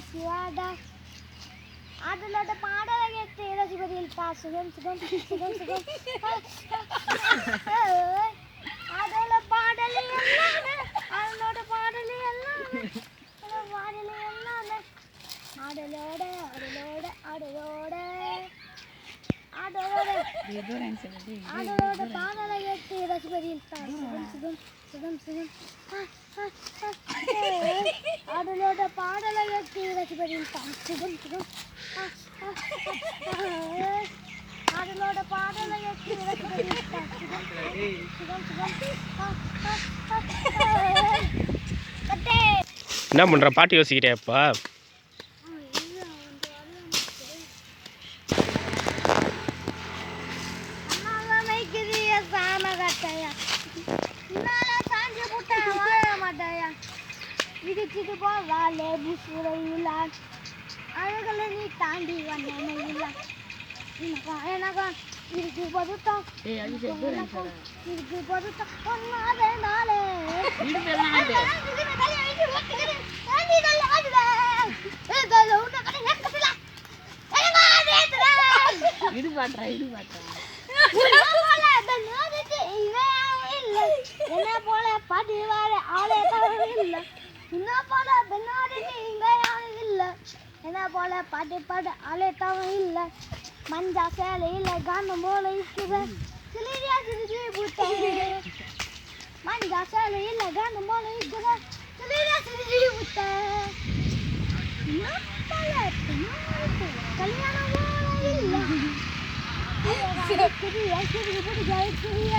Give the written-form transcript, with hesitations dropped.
சிவாடா அதுல பாடலை கேட்டு ரசிபதியில் சுகம் சுகம் சுகம் சுகம் அதோட பாடலே எல்லாம் அதனோட பாடலே எல்லாம் பாடலே எல்லாம் ஆடலோட ஆடலோட ஆடலோட ஆடலோட ஆடலோட பாடலை கேட்டு ரசிபதியில் சுகம் சுகம் சுகம் சுகம் ஆடலோட பாடலை கேட்டு ரசிபதியில் சுகம் சுகம் ஆடலோட பாடலை கேட்டு ரசிபதியில் சுகம் சுகம் என்ன பண்ற பாட்டு யோசிக்கிறியாப்பா இதுக்கு போவாலே புசுரையில அழகல நீ தாண்டி வந்தமையில எனக்கா இதுக்கு பொதுத்தான் இதுக்கு பொதுத்தான் ஒன்னாதே நாளே இது பாட்றா என்ன போல பதிவார ஆளே இல்லை என்ன போல பெண்ணாடி இங்க யாரும் இல்லை என்ன போல பாட்டு பாடு ஆளேட்டவும் இல்லை மஞ்சா சேலையில் கானம் போல இருக்குது சிலிரியா சிரிச்சு புட்டேன் மஞ்சா சேலையில் கானம் போல இருக்குது சிலிரியா சிரிச்சு புட்டேன் கல்யாணம் போல இல்லை சிறிய சிறிய சிறிய சிறிய